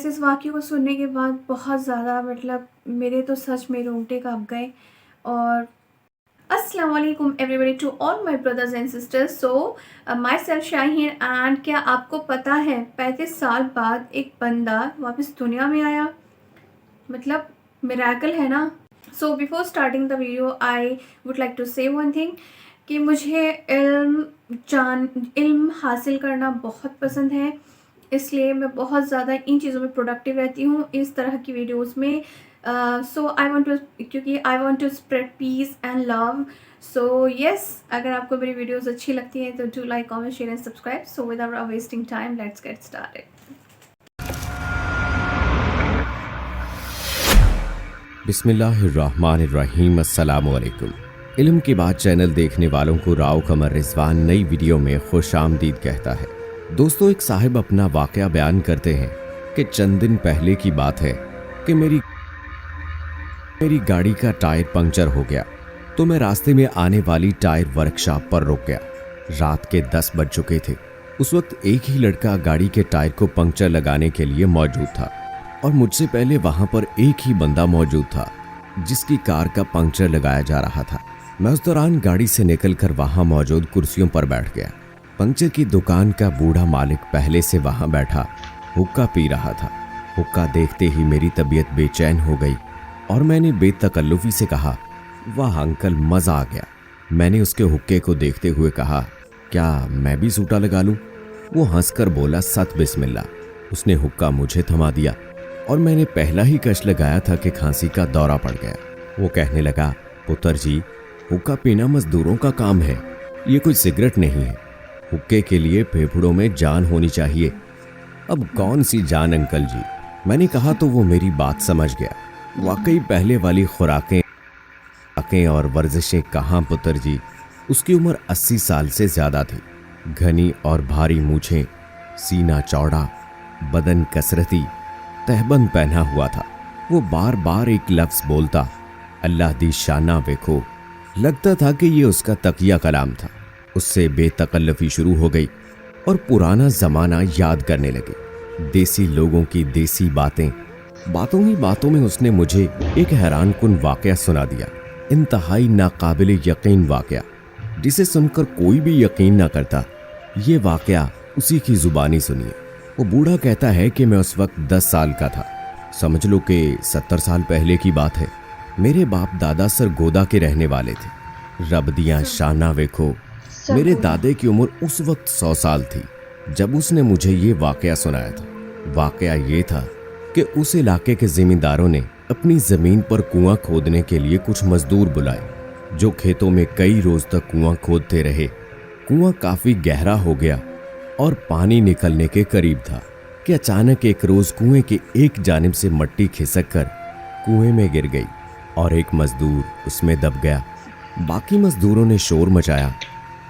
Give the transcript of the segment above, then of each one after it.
Guys इस वाक़ये को सुनने के बाद बहुत ज़्यादा मेरे तो सच में रोंगटे काँप गए। और अस्सलाम वालेकुम everybody to all my brothers and sisters. My self Shaheen. And क्या आपको पता है 35 साल बाद एक बंदा वापस दुनिया में आया? मिरेकल है ना। So before starting the video I would like to say one thing कि मुझे इल्म हासिल करना बहुत पसंद है, इसलिए मैं बहुत ज़्यादा इन चीज़ों में प्रोडक्टिव रहती हूँ इस तरह की वीडियोस में। क्योंकि I want to spread peace and love. So yes, अगर आपको मेरी वीडियोस अच्छी लगती हैं तो do like, comment, share and subscribe. So without wasting time let's get started. बिस्मिल्लाहिर्रहमानिर्रहीम। अस्सलामुअलैकुम। इल्म की बात चैनल देखने वालों को राव कमर रिजवान नई वीडियो में खुश आमदीद कहता है। दोस्तों, एक साहिब अपना वाकया बयान करते हैं कि चंद दिन पहले की बात है कि मेरी गाड़ी का टायर पंक्चर हो गया तो मैं रास्ते में आने वाली टायर वर्कशॉप पर रुक गया। रात के 10 बज चुके थे। उस वक्त एक ही लड़का गाड़ी के टायर को पंक्चर लगाने के लिए मौजूद था और मुझसे पहले वहां पर एक ही बंदा मौजूद था जिसकी कार का पंक्चर लगाया जा रहा था। मैं उस दौरान गाड़ी से निकलकर वहां मौजूद कुर्सियों पर बैठ गया। पंक्चर की दुकान का बूढ़ा मालिक पहले से वहां बैठा हुक्का पी रहा था। हुक्का देखते ही मेरी तबीयत बेचैन हो गई और मैंने बेतकल्लुफी से कहा, वाह अंकल, मजा आ गया। मैंने उसके हुक्के को देखते हुए कहा, क्या मैं भी सूटा लगा लूं? वो हंसकर बोला, सत बिस्मिल्लाह। उसने हुक्का मुझे थमा दिया और मैंने पहला ही कश लगाया था कि खांसी का दौरा पड़ गया। वो कहने लगा, पुत्र जी, हुक्का पीना मजदूरों का काम है, ये कोई सिगरेट नहीं है। हुक्के के लिए फेफड़ों में जान होनी चाहिए। अब कौन सी जान अंकल जी? मैंने कहा तो वो मेरी बात समझ गया। वाकई पहले वाली खुराकें और वर्जिशें कहाँ पुत्र जी। उसकी उम्र 80 साल से ज्यादा थी। घनी और भारी मूछें, सीना चौड़ा, बदन कसरती, तहबंद पहना हुआ था। वो बार बार एक लफ्ज बोलता, अल्लाह दी शाना वेखो। लगता था कि ये उसका तकिया कलाम था। उससे बेतकल्लफी शुरू हो गई और पुराना जमाना याद करने लगे। देसी लोगों की देसी बातों ही बातों में उसने मुझे एक हैरान कुन वाकया सुना दिया। इंतहाई नाकाबिले यकीन वाकया, जिसे सुनकर कोई भी यकीन ना करता। ये वाकया उसी की जुबानी सुनिए। वो बूढ़ा कहता है कि मैं उस वक्त 10 साल का था। समझ लो कि 70 साल पहले की बात है। मेरे बाप दादा सरगोदा के रहने वाले थे। रब दियां शाना वेखो। मेरे दादे की उम्र उस वक्त 100 साल थी जब उसने मुझे ये वाकया सुनाया था। वाकया ये था कि उस इलाके के जिम्मेदारों ने अपनी जमीन पर कुआं खोदने के लिए कुछ मजदूर बुलाए, जो खेतों में कई रोज तक कुआं खोदते रहे। कुआं काफी गहरा हो गया और पानी निकलने के करीब था कि अचानक एक रोज कुएं के एक जानिब से मट्टी खिसक कर कुएं में गिर गई और एक मजदूर उसमें दब गया। बाकी मजदूरों ने शोर मचाया,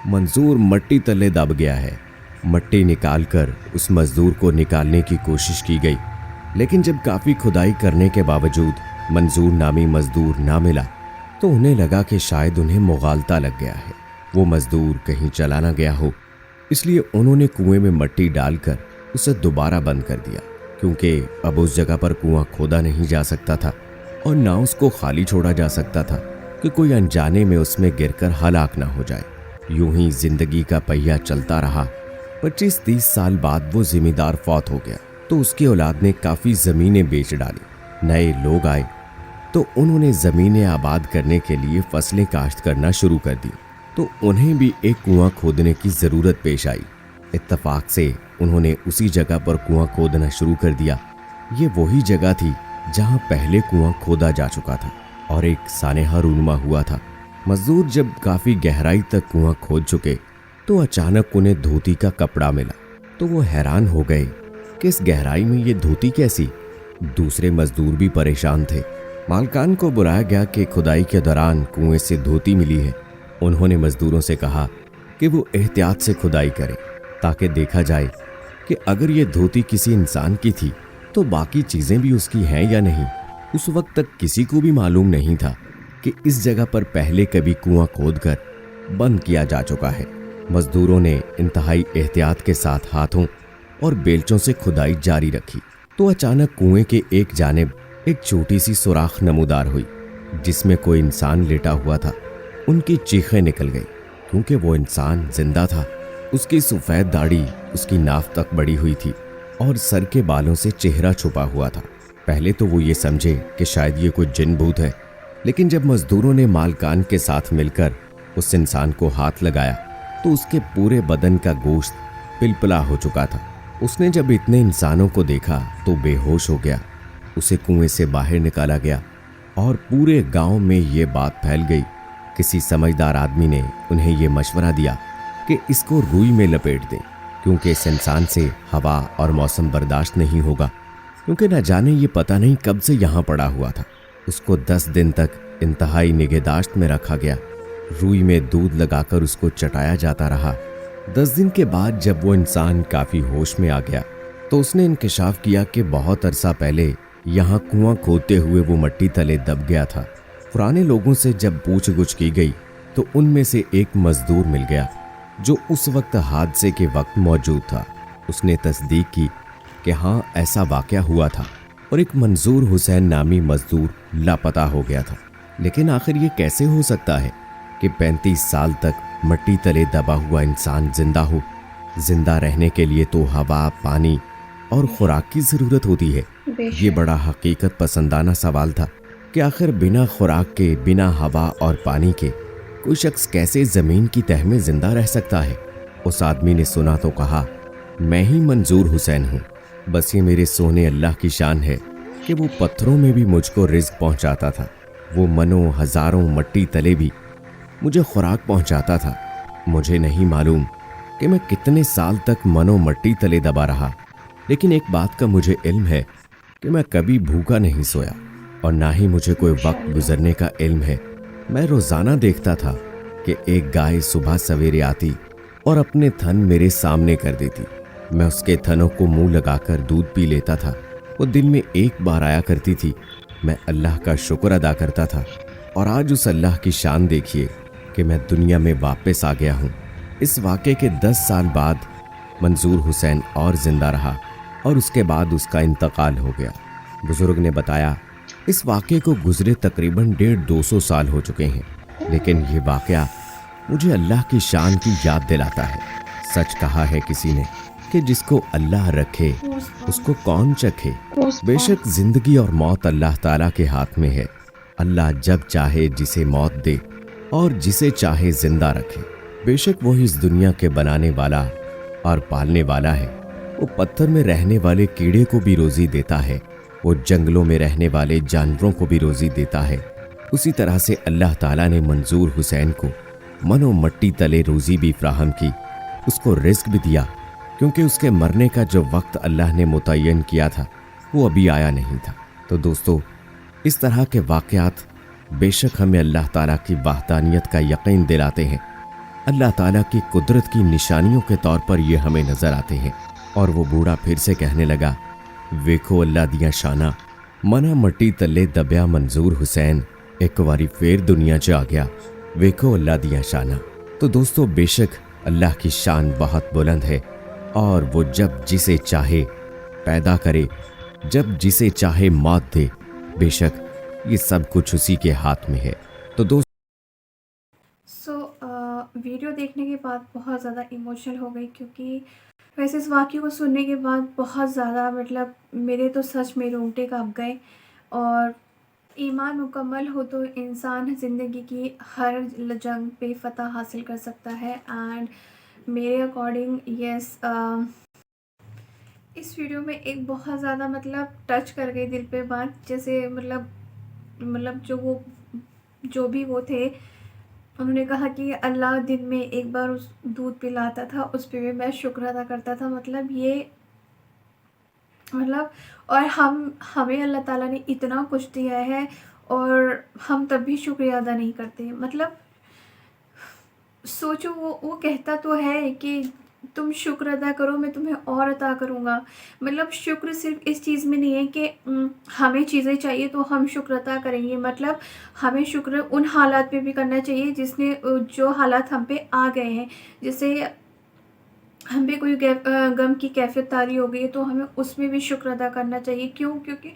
मंजूर मट्टी तले दब गया है। मट्टी निकालकर उस मजदूर को निकालने की कोशिश की गई, लेकिन जब काफी खुदाई करने के बावजूद मंजूर नामी मजदूर ना मिला तो उन्हें लगा कि शायद उन्हें मुगालता लग गया है, वो मजदूर कहीं चला ना गया हो। इसलिए उन्होंने कुएं में मट्टी डालकर उसे दोबारा बंद कर दिया, क्योंकि अब उस जगह पर कुआं खोदा नहीं जा सकता था और ना उसको खाली छोड़ा जा सकता था कि कोई अनजाने में उसमें गिरकर हलाक ना हो जाए। यूं ही जिंदगी का पहिया चलता रहा। 25-30 साल बाद वो जिम्मेदार फौत हो गया तो उसकी औलाद ने काफी जमीनें बेच डाली। नए लोग आए तो उन्होंने जमीनें आबाद करने के लिए फसलें काश्त करना शुरू कर दी, तो उन्हें भी एक कुआं खोदने की जरूरत पेश आई। इत्तफाक से उन्होंने उसी जगह पर कुआं खोदना शुरू कर दिया। ये वही जगह थी जहां पहले कुआं खोदा जा चुका था और एक सानेहा रूनुमा हुआ था। मजदूर जब काफी गहराई तक कुआं खोद चुके तो अचानक उन्हें धोती का कपड़ा मिला, तो वो हैरान हो गए कि इस गहराई में ये धोती कैसी। दूसरे मजदूर भी परेशान थे। मालकान को बुलाया गया कि खुदाई के दौरान कुएं से धोती मिली है। उन्होंने मजदूरों से कहा कि वो एहतियात से खुदाई करें ताकि देखा जाए कि अगर ये धोती किसी इंसान की थी तो बाकी चीजें भी उसकी हैं या नहीं। उस वक्त तक किसी को भी मालूम नहीं था कि इस जगह पर पहले कभी कुआं खोदकर बंद किया जा चुका है। मजदूरों ने इंतहाई एहतियात के साथ हाथों और बेलचों से खुदाई जारी रखी। तो अचानक कुएं के एक जानिब एक छोटी सी सुराख नमूदार हुई जिसमें कोई इंसान लेटा हुआ था। उनकी चीखें निकल गई क्योंकि वो इंसान जिंदा था। उसकी सफेद दाढ़ी उसकी नाफ तक बढ़ी हुई थी और सर के बालों से चेहरा छुपा हुआ था। पहले तो वो ये समझे कि शायद ये कोई जिन भूत है, लेकिन जब मजदूरों ने मालकान के साथ मिलकर उस इंसान को हाथ लगाया तो उसके पूरे बदन का गोश्त पिलपिला हो चुका था। उसने जब इतने इंसानों को देखा तो बेहोश हो गया। उसे कुएं से बाहर निकाला गया और पूरे गांव में ये बात फैल गई। किसी समझदार आदमी ने उन्हें ये मशवरा दिया कि इसको रुई में लपेट दें क्योंकि इस इंसान से हवा और मौसम बर्दाश्त नहीं होगा, क्योंकि न जाने ये पता नहीं कब से यहाँ पड़ा हुआ था। उसको 10 दिन तक इंतहाई निगहदाश्त में रखा गया। रुई में दूध लगाकर उसको चटाया जाता रहा। 10 दिन के बाद जब वो इंसान काफ़ी होश में आ गया तो उसने इंकशाफ किया कि बहुत अरसा पहले यहाँ कुआं खोदते हुए वो मट्टी तले दब गया था। पुराने लोगों से जब पूछ-गुछ की गई तो उनमें से एक मजदूर मिल गया जो उस वक्त हादसे के वक्त मौजूद था। उसने तस्दीक की कि हाँ, ऐसा वाक़या हुआ था और एक मंजूर हुसैन नामी मजदूर लापता हो गया था। लेकिन आखिर ये कैसे हो सकता है कि 35 साल तक मट्टी तले दबा हुआ इंसान जिंदा हो? जिंदा रहने के लिए तो हवा, पानी और खुराक की ज़रूरत होती है। ये बड़ा हकीकत पसंदाना सवाल था कि आखिर बिना खुराक के, बिना हवा और पानी के कोई शख्स कैसे ज़मीन की तह में जिंदा रह सकता है? उस आदमी ने सुना तो कहा, मैं ही मंजूर हुसैन हूँ। बस ये मेरे सोने अल्लाह की शान है कि वो पत्थरों में भी मुझको रिज्क पहुँचाता था। वो मनों हज़ारों मट्टी तले भी मुझे खुराक पहुँचाता था। मुझे नहीं मालूम कि मैं कितने साल तक मनो मट्टी तले दबा रहा, लेकिन एक बात का मुझे इल्म है कि मैं कभी भूखा नहीं सोया और ना ही मुझे कोई वक्त गुजरने का इल्म है। मैं रोज़ाना देखता था कि एक गाय सुबह सवेरे आती और अपने थन मेरे सामने कर देती। मैं उसके थनों को मुंह लगाकर दूध पी लेता था। वो दिन में एक बार आया करती थी। मैं अल्लाह का शुक्र अदा करता था और आज उस अल्लाह की शान देखिए कि मैं दुनिया में वापस आ गया हूँ। इस वाक़े के 10 साल बाद मंजूर हुसैन और ज़िंदा रहा और उसके बाद उसका इंतकाल हो गया। बुजुर्ग ने बताया, इस वाक़े को गुजरे तकरीबन 150-200 साल हो चुके हैं, लेकिन ये वाक़या मुझे अल्लाह की शान की याद दिलाता है। सच कहा है किसी ने कि जिसको अल्लाह रखे उसको कौन चखे। बेशक जिंदगी और मौत अल्लाह ताला के हाथ में है। अल्लाह जब चाहे जिसे मौत दे और जिसे चाहे जिंदा रखे। बेशक वही इस दुनिया के बनाने वाला और पालने वाला है। वो पत्थर में रहने वाले कीड़े को भी रोजी देता है, वो जंगलों में रहने वाले जानवरों को भी रोजी देता है। उसी तरह से अल्लाह ताला ने मंजूर हुसैन को मनो मट्टी तले रोजी भी फ्राहम की, उसको रिस्क भी दिया, क्योंकि उसके मरने का जो वक्त अल्लाह ने मुतय्यन किया था वो अभी आया नहीं था। तो दोस्तों, इस तरह के वाक़यात बेशक हमें अल्लाह ताला की वहदानियत का यकीन दिलाते हैं। अल्लाह ताला की कुदरत की निशानियों के तौर पर ये हमें नज़र आते हैं। और वो बूढ़ा फिर से कहने लगा, वेखो अल्लाह दिया शाना, मना मट्टी तले दबिया मंजूर हुसैन एक बारी फिर दुनिया च आ गया। वेखो अल्लाह दिया शाना। तो दोस्तों, बेशक अल्लाह की शान बहुत बुलंद है और वो जब जिसे चाहे पैदा करे, जब जिसे चाहे मौत दे। बेशक ये सब कुछ उसी के हाथ में है। तो दोस्तों, वीडियो देखने के बाद बहुत ज़्यादा इमोशनल हो गई, क्योंकि वैसे इस वाक़ये को सुनने के बाद बहुत ज़्यादा मतलब मेरे तो सच में रोंगटे काँप गए। और ईमान मुकम्मल हो तो इंसान ज़िंदगी की हर जंग पे फ़तह हासिल कर सकता है। एंड मेरे अकॉर्डिंग यस, इस वीडियो में एक बहुत ज़्यादा मतलब टच कर गई दिल पे बात। जैसे मतलब जो भी वो थे, उन्होंने कहा कि अल्लाह दिन में एक बार उस दूध पिलाता था, उस पे भी मैं शुक्र अदा करता था। और हमें अल्लाह ताला ने इतना कुछ दिया है और हम तब भी शुक्रिया अदा नहीं करते। मतलब सोचो, वो कहता तो है कि तुम शुक्र अदा करो, मैं तुम्हें और अता करूँगा। मतलब शुक्र सिर्फ इस चीज़ में नहीं है कि हमें चीज़ें चाहिए तो हम शुक्र अदा करेंगे। मतलब हमें शुक्र उन हालात पे भी करना चाहिए जो हालात हम पे आ गए हैं। जैसे हम पे कोई गम की कैफ़ियत तारी हो गई है तो हमें उसमें भी शुक्र अदा करना चाहिए। क्यों? क्योंकि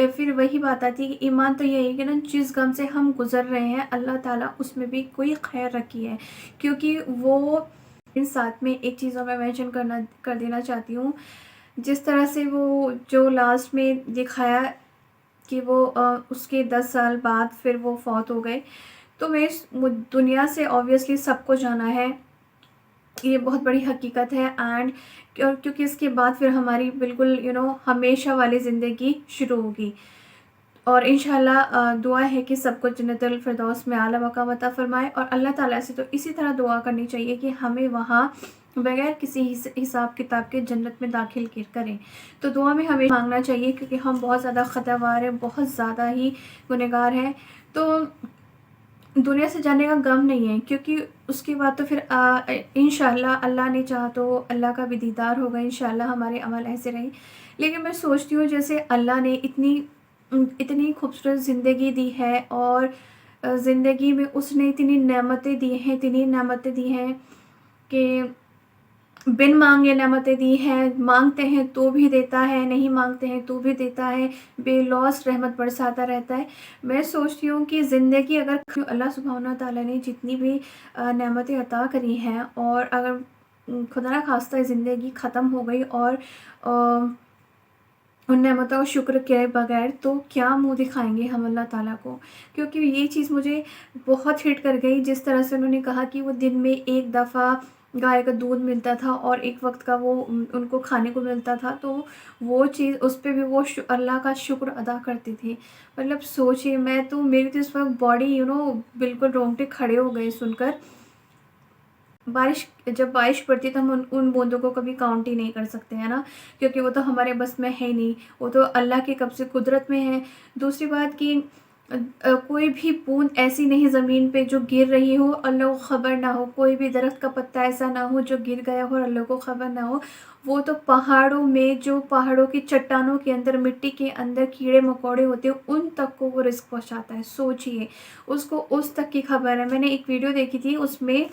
फिर वही बात आती है कि ईमान तो यही है कि ना जिस गम से हम गुज़र रहे हैं अल्लाह ताला उसमें भी कोई खैर रखी है। क्योंकि वो इन साथ में एक चीज़ और मैं मेंशन कर देना चाहती हूँ। जिस तरह से वो जो लास्ट में दिखाया कि वो उसके 10 साल बाद फिर वो फ़ौत हो गए। तो मैं इस दुनिया से ऑब्वियसली सबको जाना है, ये बहुत बड़ी हकीकत है। एंड क्योंकि इसके बाद फिर हमारी बिल्कुल हमेशा वाली ज़िंदगी शुरू होगी। और इंशाल्लाह दुआ है कि सबको जन्नतुल फिरदौस में आला मकाम अता फ़रमाए। और अल्लाह ताला से तो इसी तरह दुआ करनी चाहिए कि हमें वहाँ बगैर किसी हिसाब किताब के जन्नत में दाखिल करें। तो दुआ में हमें मांगना चाहिए क्योंकि हम बहुत ज़्यादा ख़तावार हैं, बहुत ज़्यादा ही गुनहगार हैं। तो दुनिया से जाने का गम नहीं है क्योंकि उसके बाद तो फिर इंशाल्लाह अल्लाह ने चाहा तो अल्लाह का भी दीदार होगा, इंशाल्लाह हमारे अमल ऐसे रहे। लेकिन मैं सोचती हूँ जैसे अल्लाह ने इतनी खूबसूरत ज़िंदगी दी है और ज़िंदगी में उसने इतनी नेमतें दी हैं कि बिन मांगे नेमतें दी हैं, मांगते हैं तो भी देता है, नहीं मांगते हैं तो भी देता है, बेलौस रहमत बरसाता रहता है। मैं सोचती हूँ कि ज़िंदगी अगर अल्लाह सुब्हानहू तआला ने जितनी भी नेमतें अता करी हैं और अगर खुदा ना खास्ता ज़िंदगी ख़त्म हो गई और उन नेमतों का शुक्र किए बगैर तो क्या मुँह दिखाएँगे हम अल्लाह ताला को। क्योंकि ये चीज़ मुझे बहुत हिट कर गई जिस तरह से उन्होंने कहा कि वो दिन में एक दफ़ा गाय का दूध मिलता था और एक वक़्त का वो उनको खाने को मिलता था। तो वो चीज़ उस पे भी वो अल्लाह का शुक्र अदा करते थे। मतलब सोचिए, मैं तो मेरी तो इस वक़्त बॉडी बिल्कुल रोंगटे खड़े हो गए सुनकर। जब बारिश पड़ती है तो हम उन बूंदों को कभी काउंट ही नहीं कर सकते, है ना? क्योंकि वो तो हमारे बस में है ही नहीं, वो तो अल्लाह के कब्ज़े कुदरत में है। दूसरी बात कि कोई भी बूंद ऐसी नहीं ज़मीन पे जो गिर रही हो अल्लाह को ख़बर ना हो, कोई भी दरख्त का पत्ता ऐसा ना हो जो गिर गया हो और अल्लाह को ख़बर ना हो। वो तो पहाड़ों में, जो पहाड़ों की चट्टानों के अंदर, मिट्टी के अंदर कीड़े-मकोड़े होते हैं, उन तक को वो रिज़्क पहुँचाता है। सोचिए, उसको उस तक की ख़बर है। मैंने एक वीडियो देखी थी, उसमें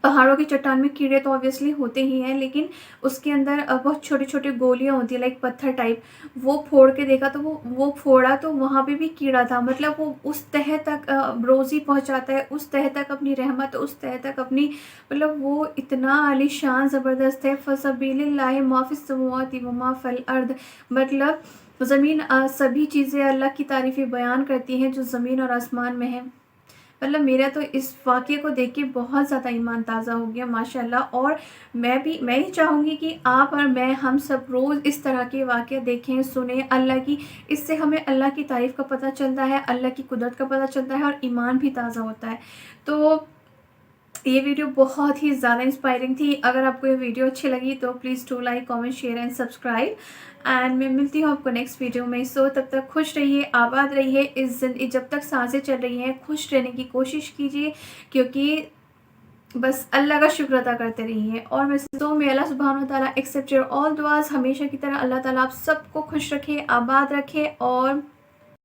पहाड़ों की चट्टान में कीड़े तो ऑब्वियसली होते ही हैं, लेकिन उसके अंदर बहुत छोटे-छोटे गोलियाँ होती हैं लाइक पत्थर टाइप। वो फोड़ के देखा तो वो फोड़ा तो वहाँ पे भी कीड़ा था। मतलब वो उस तह तक रोज़ी पहुँचाता है, उस तह तक अपनी रहमत, उस तह तक अपनी, मतलब वो इतना आलीशान ज़बरदस्त है। फ़सबिलिल्लाहि मा फ़िस समावाति व मा फ़िल अर्द। मतलब ज़मीन सभी चीज़ें अल्लाह की तारीफ़ें बयान करती हैं जो ज़मीन और आसमान में हैं। मतलब मेरा तो इस वाक़ये को देख के बहुत ज़्यादा ईमान ताज़ा हो गया माशाल्लाह। और मैं ही चाहूँगी कि आप और मैं, हम सब रोज़ इस तरह के वाक़या देखें, सुनें अल्लाह की। इससे हमें अल्लाह की तारीफ़ का पता चलता है, अल्लाह की कुदरत का पता चलता है और ईमान भी ताज़ा होता है। तो ये वीडियो बहुत ही ज़्यादा इंस्पायरिंग थी। अगर आपको ये वीडियो अच्छी लगी तो please do like, comment, share and subscribe. And मैं मिलती हूँ आपको नेक्स्ट वीडियो में। सो तब तक खुश रहिए, आबाद रहिए। जब तक सांसें चल रही हैं खुश रहने की कोशिश कीजिए, क्योंकि बस अल्लाह का शुक्र अदा करते रहिए। और मैं अल्लाह सुब्हानहू तआला एक्सेप्ट योर ऑल दुआज़। हमेशा की तरह अल्लाह ताला आप सबको खुश रखे, आबाद रखे और